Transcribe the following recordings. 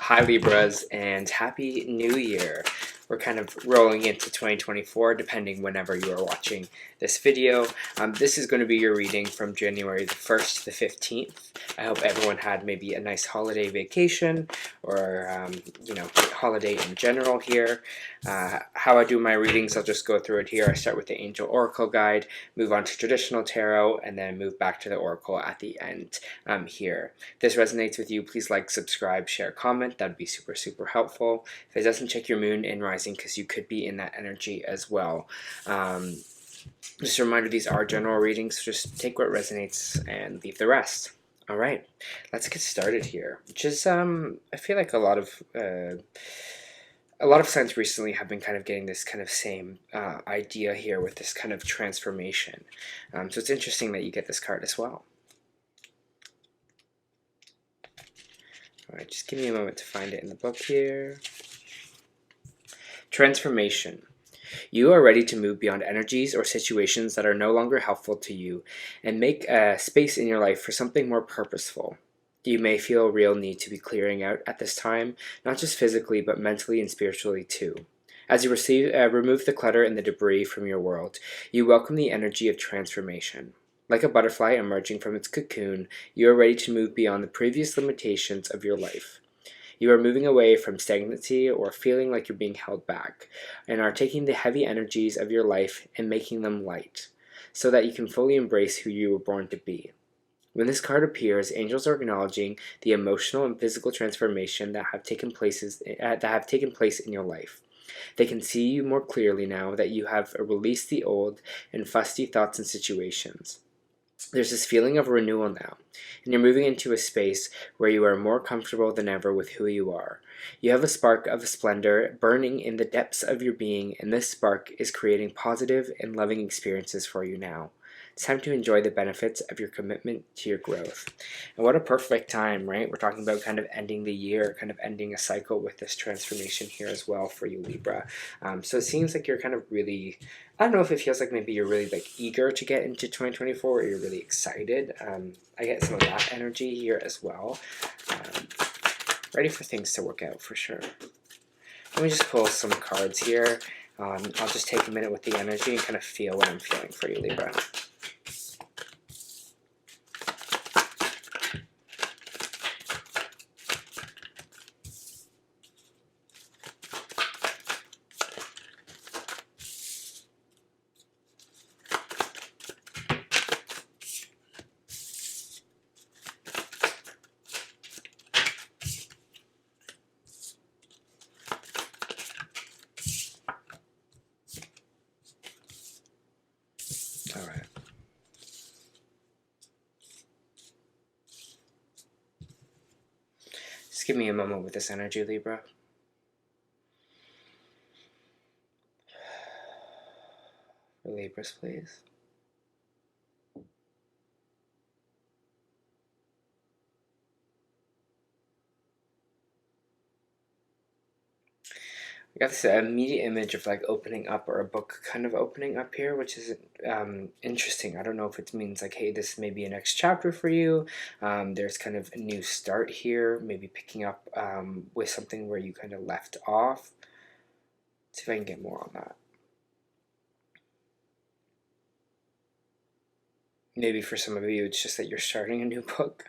Hi Libras, and Happy New Year. We're kind of rolling into 2024 depending whenever you are watching this video. This is going to be your reading from January the 1st to the 15th. I hope everyone had maybe a nice holiday vacation or, holiday in general here. How I do my readings, I'll just go through it here. I start with the Angel Oracle Guide, move on to Traditional Tarot, and then move back to the Oracle at the end here. If this resonates with you, please like, subscribe, share, comment. That would be super, super helpful. If it doesn't, check your moon and rising because you could be in that energy as well. Just a reminder, these are general readings, so just take what resonates and leave the rest. All right, let's get started here. Which is, I feel like a lot of signs recently have been kind of getting this kind of same idea here with this kind of transformation. So it's interesting that you get this card as well. All right, just give me a moment to find it in the book here. Transformation. You are ready to move beyond energies or situations that are no longer helpful to you and make a space in your life for something more purposeful. You may feel a real need to be clearing out at this time, not just physically, but mentally and spiritually too. As you remove the clutter and the debris from your world, you welcome the energy of transformation. Like a butterfly emerging from its cocoon, you are ready to move beyond the previous limitations of your life. You are moving away from stagnancy or feeling like you're being held back, and are taking the heavy energies of your life and making them light, so that you can fully embrace who you were born to be. When this card appears, angels are acknowledging the emotional and physical transformation that have taken place in your life. They can see you more clearly now that you have released the old and fusty thoughts and situations. There's this feeling of renewal now, and you're moving into a space where you are more comfortable than ever with who you are. You have a spark of splendor burning in the depths of your being, and this spark is creating positive and loving experiences for you now. It's time to enjoy the benefits of your commitment to your growth. And what a perfect time, right? We're talking about kind of ending the year, kind of ending a cycle with this transformation here as well for you, Libra. So it seems like you're kind of really, I don't know if it feels like maybe you're really like eager to get into 2024 or you're really excited. I get some of that energy here as well. Ready for things to work out for sure. Let me just pull some cards here. I'll just take a minute with the energy and kind of feel what I'm feeling for you, Libra. All right. Just give me a moment with this energy, Libra. For Libras, please. I got this immediate image of like opening up, or a book kind of opening up here, which is interesting. I don't know if it means like, hey, this may be a next chapter for you. There's kind of a new start here, maybe picking up with something where you kind of left off. Let's see if I can get more on that. Maybe for some of you, it's just that you're starting a new book,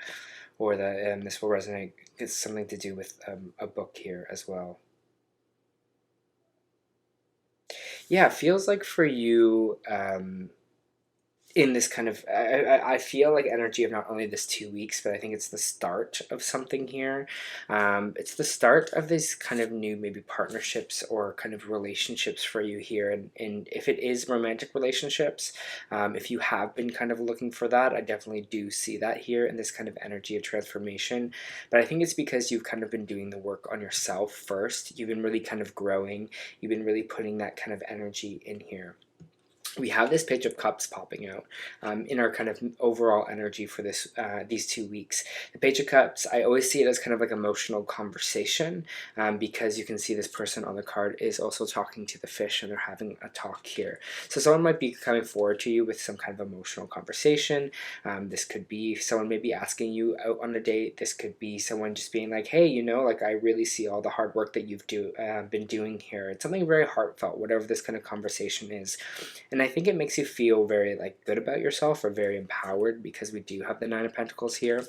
or that this will resonate. It's something to do with a book here as well. Yeah, it feels like for you, in this kind of, I feel like energy of not only this 2 weeks, but I think it's the start of something here. It's the start of these kind of new maybe partnerships or kind of relationships for you here. And if it is romantic relationships, if you have been kind of looking for that, I definitely do see that here in this kind of energy of transformation. But I think it's because you've kind of been doing the work on yourself first. You've been really kind of growing. You've been really putting that kind of energy in here. we have this Page of Cups popping out in our kind of overall energy for this these 2 weeks. The Page of Cups, I always see it as kind of like emotional conversation, because you can see this person on the card is also talking to the fish, and they're having a talk here. So someone might be coming forward to you with some kind of emotional conversation. This could be someone maybe asking you out on a date. This could be someone just being like, hey, you know, like I really see all the hard work that you've been doing here. It's something very heartfelt, whatever this kind of conversation is. And I think it makes you feel very like good about yourself, or very empowered, because we do have the Nine of Pentacles here.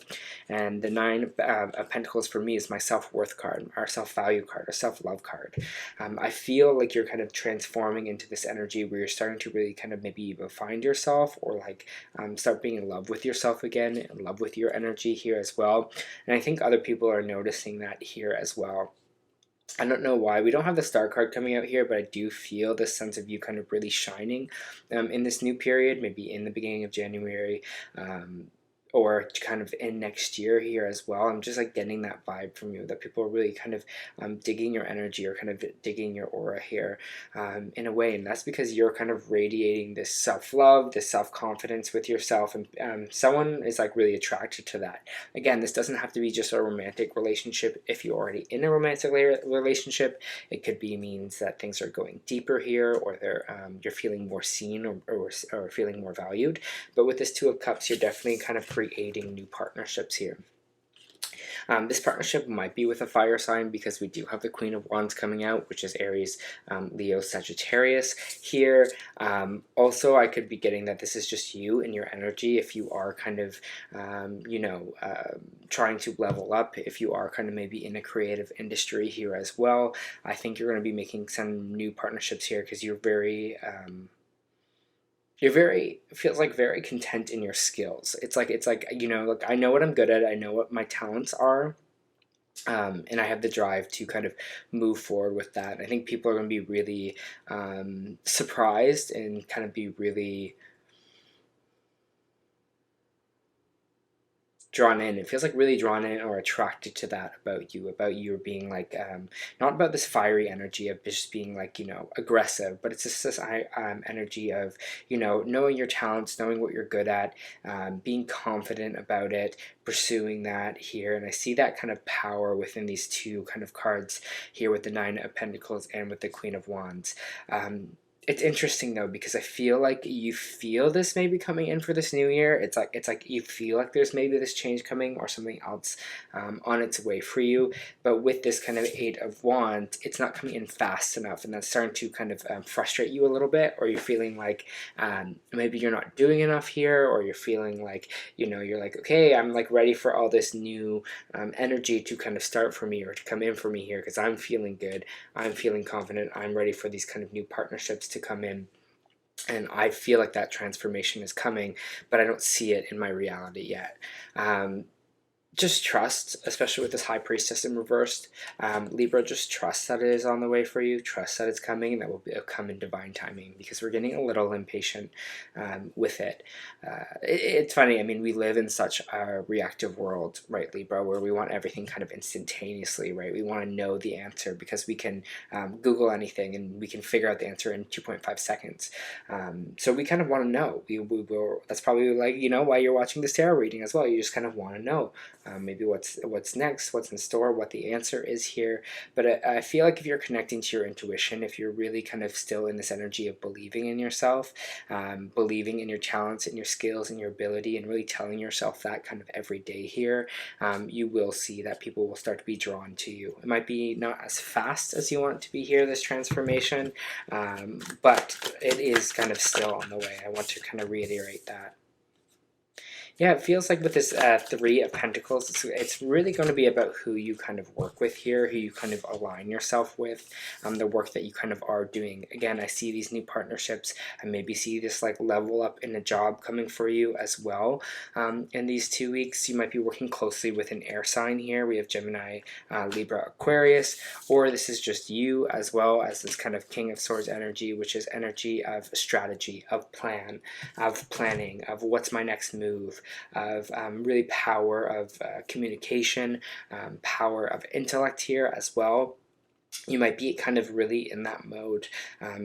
And the Nine of Pentacles for me is my self-worth card, our self-value card, our self-love card. I feel like you're kind of transforming into this energy where you're starting to really kind of maybe even find yourself, or like start being in love with yourself again, in love with your energy here as well. And I think other people are noticing that here as well. I don't know why we don't have the star card coming out here, but I do feel this sense of you kind of really shining in this new period, maybe in the beginning of January, or kind of in next year here as well. I'm just like getting that vibe from you, that people are really kind of digging your energy, or kind of digging your aura here in a way. And that's because you're kind of radiating this self-love, this self-confidence with yourself, and someone is like really attracted to that. Again, this doesn't have to be just a romantic relationship. If you're already in a romantic relationship, it could be means that things are going deeper here, or you're feeling more seen, or feeling more valued. But with this Two of Cups, you're definitely kind of creating new partnerships here. This partnership might be with a fire sign, because we do have the Queen of Wands coming out, which is Aries, Leo, Sagittarius here. Also, I could be getting that this is just you and your energy. If you are kind of, trying to level up, if you are kind of maybe in a creative industry here as well, I think you're going to be making some new partnerships here, because you're feels like very content in your skills. It's like like I know what I'm good at, I know what my talents are, and I have the drive to kind of move forward with that. I think people are going to be really surprised, and kind of be really drawn in. It feels like really drawn in, or attracted to that about you being like, not about this fiery energy of just being like, aggressive, but it's just this energy of, knowing your talents, knowing what you're good at, being confident about it, pursuing that here. And I see that kind of power within these two kind of cards here, with the Nine of Pentacles and with the Queen of Wands. It's interesting though, because I feel like you feel this maybe coming in for this new year. It's like you feel like there's maybe this change coming, or something else on its way for you. But with this kind of Eight of Wands, it's not coming in fast enough, and that's starting to kind of frustrate you a little bit. Or you're feeling like maybe you're not doing enough here, or you're feeling like, you're like, okay, I'm like ready for all this new energy to kind of start for me, or to come in for me here, because I'm feeling good, I'm feeling confident, I'm ready for these kind of new partnerships to come in. And I feel like that transformation is coming, but I don't see it in my reality yet. Just trust, especially with this High Priestess in reversed. Libra, just trust that it is on the way for you. Trust that it's coming, and that will come in divine timing, because we're getting a little impatient with it. It's funny. I mean, we live in such a reactive world, right, Libra, where we want everything kind of instantaneously, right? We want to know the answer, because we can Google anything, and we can figure out the answer in 2.5 seconds. So we kind of want to know. That's probably like, why you're watching this tarot reading as well. You just kind of want to know. Maybe what's next, what's in store, what the answer is here. But I feel like if you're connecting to your intuition, if you're really kind of still in this energy of believing in yourself, believing in your talents and your skills and your ability, and really telling yourself that kind of every day here, you will see that people will start to be drawn to you. It might be not as fast as you want it to be here, this transformation, but it is kind of still on the way. I want to kind of reiterate that. Yeah, it feels like with this Three of Pentacles, it's really going to be about who you kind of work with here, who you kind of align yourself with, the work that you kind of are doing. Again, I see these new partnerships. I maybe see this like level up in a job coming for you as well. In these 2 weeks, you might be working closely with an air sign here. We have Gemini, Libra, Aquarius, or this is just you, as well as this kind of King of Swords energy, which is energy of strategy, of plan, of planning, of what's my next move, of really power of communication, power of intellect here as well. you might be kind of really in that mode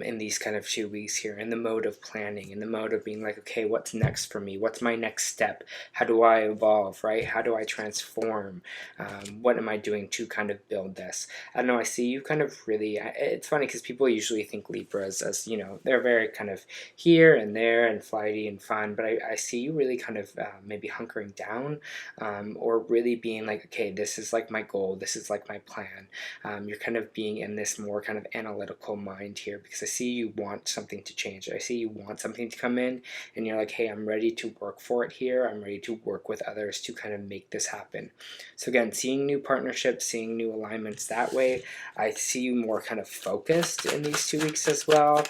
in these kind of 2 weeks here, in the mode of planning, in the mode of being like, okay, what's next for me? What's my next step? How do I evolve, right? How do I transform? What am I doing to kind of build this? I don't know, I see you kind of really, it's funny because people usually think Libras as, you know, they're very kind of here and there and flighty and fun, but I see you really kind of maybe hunkering down, or really being like, okay, this is like my goal, this is like my plan. You're kind of being in this more kind of analytical mind here, because I see you want something to change. I see you want something to come in, and you're like, hey, I'm ready to work for it here. I'm ready to work with others to kind of make this happen. So again, seeing new partnerships, seeing new alignments that way. I see you more kind of focused in these 2 weeks as well.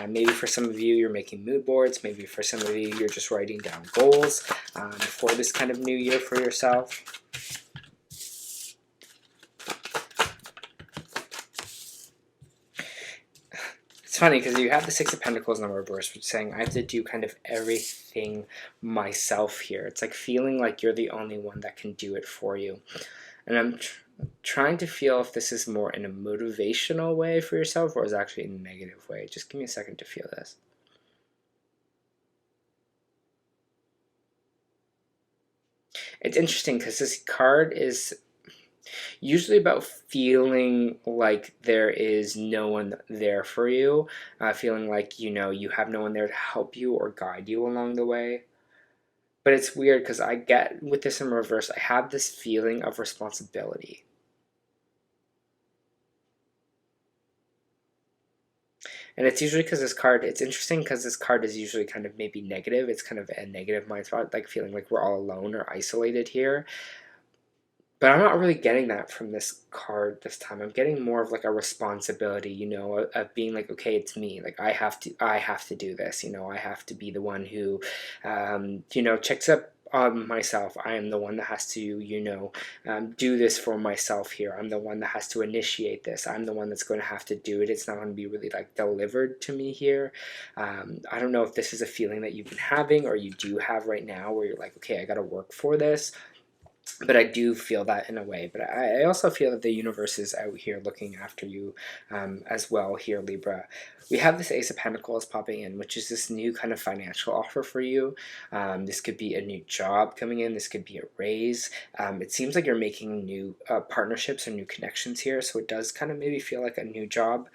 Maybe for some of you, you're making mood boards. Maybe for some of you, you're just writing down goals for this kind of new year for yourself. It's funny because you have the Six of Pentacles in the reverse, which is saying I have to do kind of everything myself here. It's like feeling like you're the only one that can do it for you. And I'm trying to feel if this is more in a motivational way for yourself or is actually in a negative way. Just give me a second to feel this. It's interesting because this card is usually about feeling like there is no one there for you, feeling like, you know, you have no one there to help you or guide you along the way. But it's weird because I get with this in reverse, I have this feeling of responsibility. And it's usually because this card, it's interesting because this card is usually kind of maybe negative. It's kind of a negative mindset, like feeling like we're all alone or isolated here. But I'm not really getting that from this card this time. I'm getting more of like a responsibility, you know, of being like, okay, it's me. Like I have to do this. You know, I have to be the one who, you know, checks up on myself. I am the one that has to, you know, do this for myself here. I'm the one that has to initiate this. I'm the one that's going to have to do it. It's not going to be really like delivered to me here. I don't know if this is a feeling that you've been having or you do have right now where you're like, okay, I got to work for this. But I do feel that in a way. But I also feel that the universe is out here looking after you as well here, Libra. We have this Ace of Pentacles popping in, which is this new kind of financial offer for you. This could be a new job coming in. This could be a raise. It seems like you're making new partnerships or new connections here. So it does kind of maybe feel like a new job.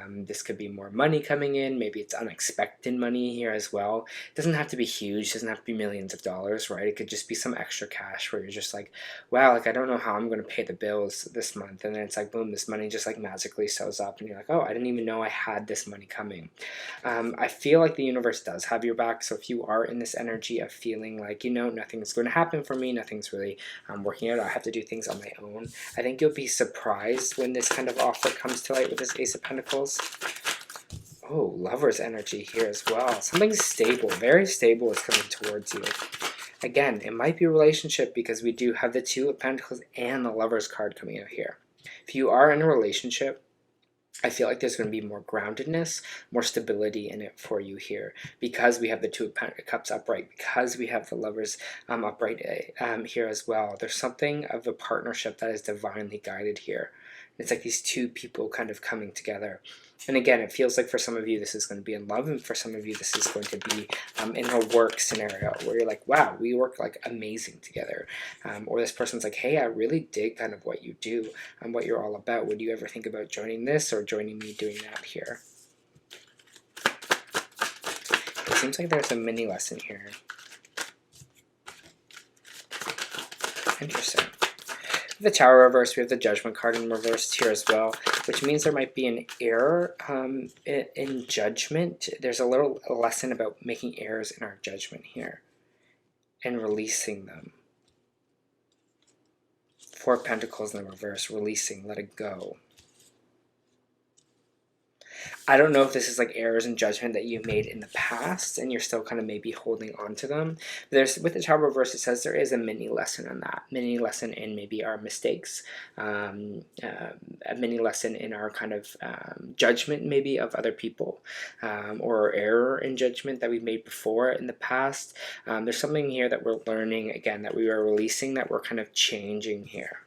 This could be more money coming in. Maybe it's unexpected money here as well. It doesn't have to be huge. It doesn't have to be millions of dollars, right? It could just be some extra cash where you're just like, wow, like I don't know how I'm going to pay the bills this month. And then it's like, boom, this money just like magically shows up. And you're like, oh, I didn't even know I had this money coming. I feel like the universe does have your back. So if you are in this energy of feeling like, you know, nothing's going to happen for me, nothing's really working out, I have to do things on my own, I think you'll be surprised when this kind of offer comes to light with this Ace of Pentacles. Oh, Lover's energy here as well. Something stable, very stable is coming towards you. Again, it might be a relationship because we do have the Two of Pentacles and the Lover's card coming out here. If you are in a relationship, I feel like there's going to be more groundedness, more stability in it for you here because we have the Two of Cups upright, because we have the Lovers upright here as well. There's something of a partnership that is divinely guided here. It's like these two people kind of coming together. And again, it feels like for some of you this is going to be in love, and for some of you this is going to be in a work scenario where you're like, wow, we work like amazing together. Or this person's like, hey, I really dig kind of what you do and what you're all about. Would you ever think about joining this or joining me doing that here? It seems like there's a mini lesson here. Interesting. The Tower reverse, we have the Judgment card in reverse here as well, which means there might be an error in judgment. There's a little lesson about making errors in our judgment here and releasing them. Four of Pentacles in the reverse, releasing, let it go. I don't know if this is like errors in judgment that you made in the past and you're still kind of maybe holding on to them. But there's, with the Tower reverse, it says there is a mini lesson in that. Mini lesson in maybe our mistakes. A mini lesson in our kind of judgment maybe of other people. Or error in judgment that we've made before in the past. There's something here that we're learning, again, that we are releasing, that we're kind of changing here.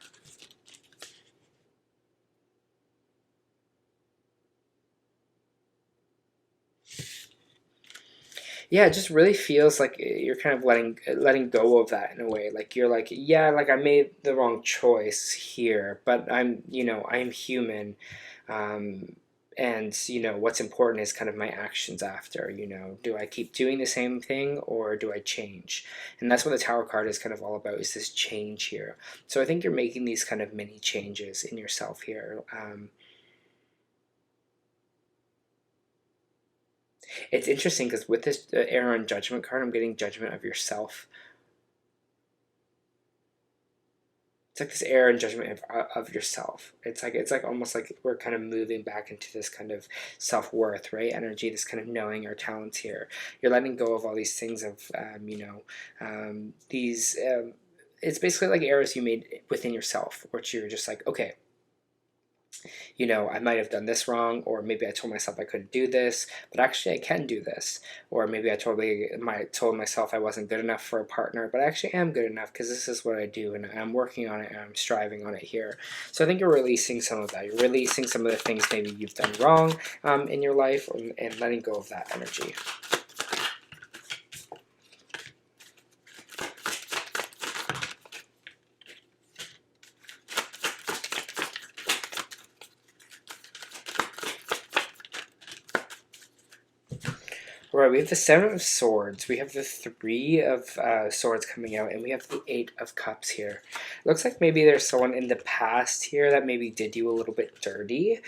Yeah, it just really feels like you're kind of letting go of that in a way. Like you're like, yeah, like I made the wrong choice here, but I'm human. Um, and what's important is kind of my actions after. Do I keep doing the same thing or do I change? And that's what the Tower card is kind of all about, is this change here. So I think you're making these kind of mini changes in yourself here. It's interesting because with this error and judgment card, I'm getting judgment of yourself. It's like this error and judgment of yourself. It's like almost like we're kind of moving back into this kind of self-worth, right? Energy, this kind of knowing our talents here. You're letting go of all these things of these it's basically like errors you made within yourself, which you're just like, okay, I might have done this wrong, or maybe I told myself I couldn't do this, but actually I can do this. Or maybe I told myself I wasn't good enough for a partner, but I actually am good enough because this is what I do, and I'm working on it, and I'm striving on it here. So I think you're releasing some of that. You're releasing some of the things maybe you've done wrong in your life, and letting go of that energy. Right, we have the Seven of Swords, we have the Three of Swords coming out, and we have the Eight of Cups here. It looks like maybe there's someone in the past here that maybe did you a little bit dirty.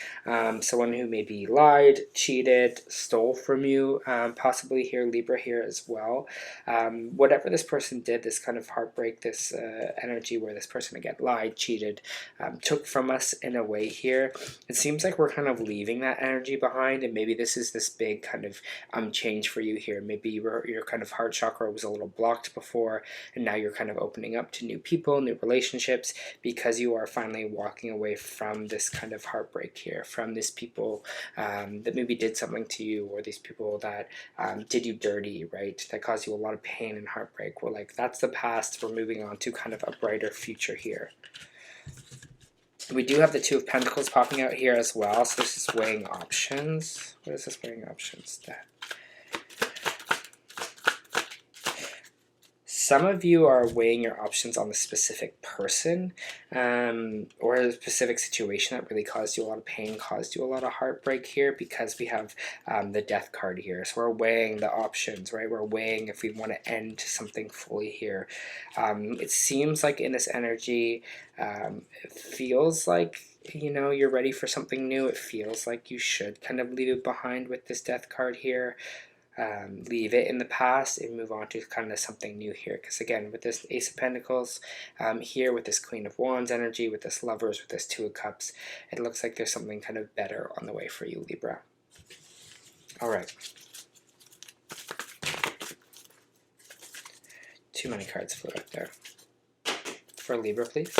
Someone who maybe lied, cheated, stole from you, possibly here, Libra here as well. Whatever this person did, this kind of heartbreak, this energy where this person again lied, cheated, took from us in a way here. It seems like we're kind of leaving that energy behind, and maybe this is this big kind of change for you here. Maybe your kind of heart chakra was a little blocked before, and now you're kind of opening up to new people, new relationships, because you are finally walking away from this kind of heartbreak here, from these people that maybe did something to you, or these people that did you dirty, right? That caused you a lot of pain and heartbreak. We're like, that's the past. We're moving on to kind of a brighter future here. We do have the Two of Pentacles popping out here as well, so this is weighing options. What is this weighing options? Some of you are weighing your options on the specific person or a specific situation that really caused you a lot of pain, caused you a lot of heartbreak here, because we have the Death card here. So we're weighing the options, right? We're weighing if we want to end something fully here. It seems like in this energy, it feels like you're ready for something new. It feels like you should kind of leave it behind with this Death card here. Leave it in the past and move on to kind of something new here. Because again, with this Ace of Pentacles here, with this Queen of Wands energy, with this Lovers, with this Two of Cups, it looks like there's something kind of better on the way for you, Libra. All right. Too many cards flew out there. For Libra, please.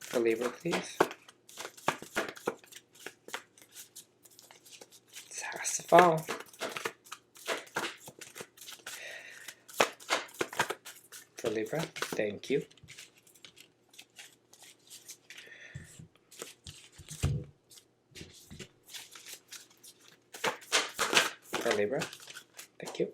For Libra, please. This has to fall. For Libra, thank you. For Libra, thank you.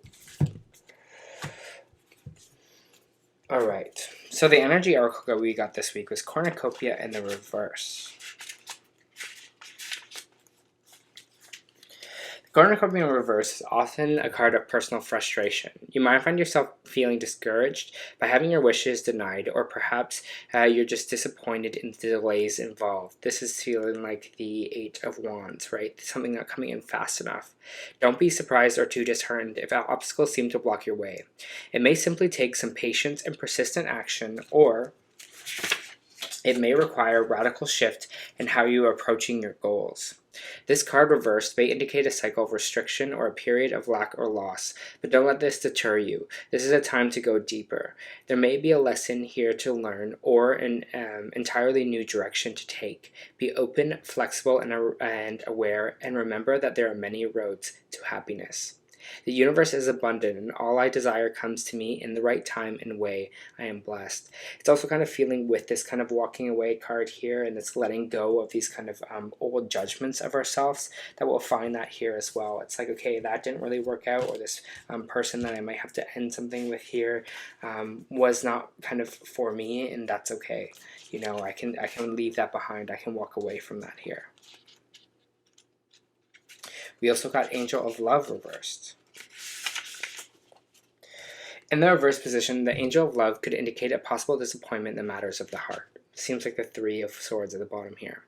All right. So the energy oracle that we got this week was Cornucopia in the reverse. Cornucopia in reverse is often a card of personal frustration. You might find yourself feeling discouraged by having your wishes denied, or perhaps you're just disappointed in the delays involved. This is feeling like the Eight of Wands, right? Something not coming in fast enough. Don't be surprised or too disheartened if obstacles seem to block your way. It may simply take some patience and persistent action, or it may require a radical shift in how you are approaching your goals. This card reversed may indicate a cycle of restriction or a period of lack or loss, but don't let this deter you. This is a time to go deeper. There may be a lesson here to learn, or an entirely new direction to take. Be open, flexible, and aware, and remember that there are many roads to happiness. The universe is abundant, and all I desire comes to me in the right time and way. I am blessed. It's also kind of feeling with this kind of walking away card here, and this letting go of these kind of old judgments of ourselves, that we'll find that here as well. It's like, okay, that didn't really work out, or this person that I might have to end something with here was not kind of for me, and that's okay. You know, I can leave that behind. I can walk away from that here. We also got Angel of Love reversed. In the reverse position, the Angel of Love could indicate a possible disappointment in matters of the heart. Seems like the Three of Swords at the bottom here.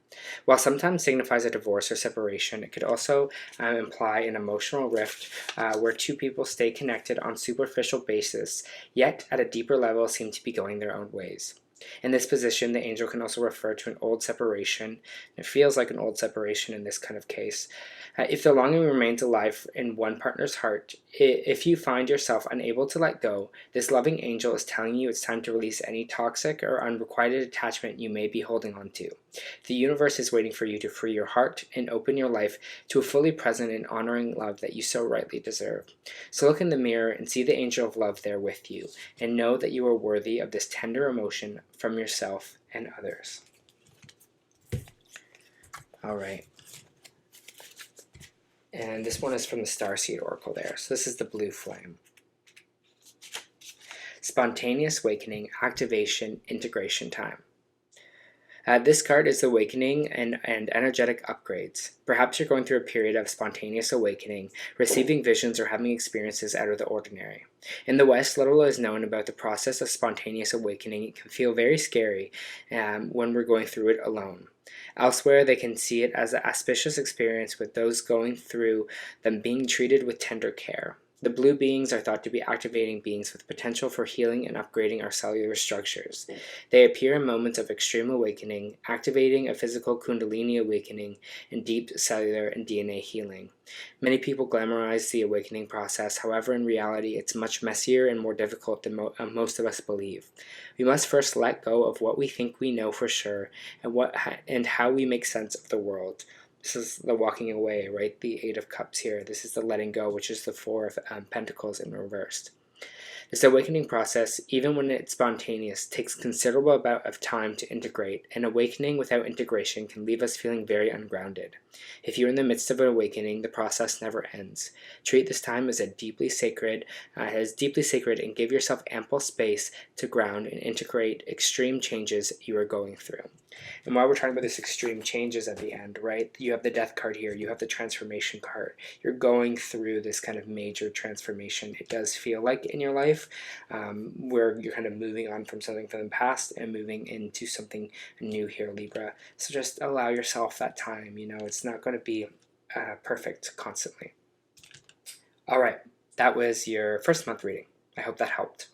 While sometimes signifies a divorce or separation, it could also imply an emotional rift where two people stay connected on superficial basis, yet at a deeper level seem to be going their own ways. In this position, the angel can also refer to an old separation. It feels like an old separation in this kind of case. If the longing remains alive in one partner's heart, if you find yourself unable to let go, this loving angel is telling you it's time to release any toxic or unrequited attachment you may be holding on to. The universe is waiting for you to free your heart and open your life to a fully present and honoring love that you so rightly deserve. So look in the mirror and see the angel of love there with you, and know that you are worthy of this tender emotion from yourself and others. All right. And this one is from the Starseed Oracle there. So this is the blue flame. Spontaneous awakening, activation, integration time. This card is awakening and energetic upgrades. Perhaps you're going through a period of spontaneous awakening, receiving visions or having experiences out of the ordinary. In the West, little is known about the process of spontaneous awakening. It can feel very scary when we're going through it alone. Elsewhere, they can see it as an auspicious experience, with those going through them being treated with tender care. The blue beings are thought to be activating beings with potential for healing and upgrading our cellular structures. They appear in moments of extreme awakening, activating a physical kundalini awakening and deep cellular and DNA healing. Many people glamorize the awakening process. However, in reality, it's much messier and more difficult than most of us believe. We must first let go of what we think we know for sure, and how we make sense of the world. This is the walking away, right? The Eight of Cups here. This is the letting go, which is the Four of Pentacles in reversed. This awakening process, even when it's spontaneous, takes considerable amount of time to integrate, and awakening without integration can leave us feeling very ungrounded. If you're in the midst of an awakening, the process never ends. Treat this time as deeply sacred, and give yourself ample space to ground and integrate extreme changes you are going through. And while we're talking about this extreme changes at the end, right, you have the Death card here, you have the Transformation card. You're going through this kind of major transformation. It does feel like in your life, where you're kind of moving on from something from the past and moving into something new here, Libra. So just allow yourself that time. You know, it's not going to be perfect constantly. All right, that was your first month reading. I hope that helped.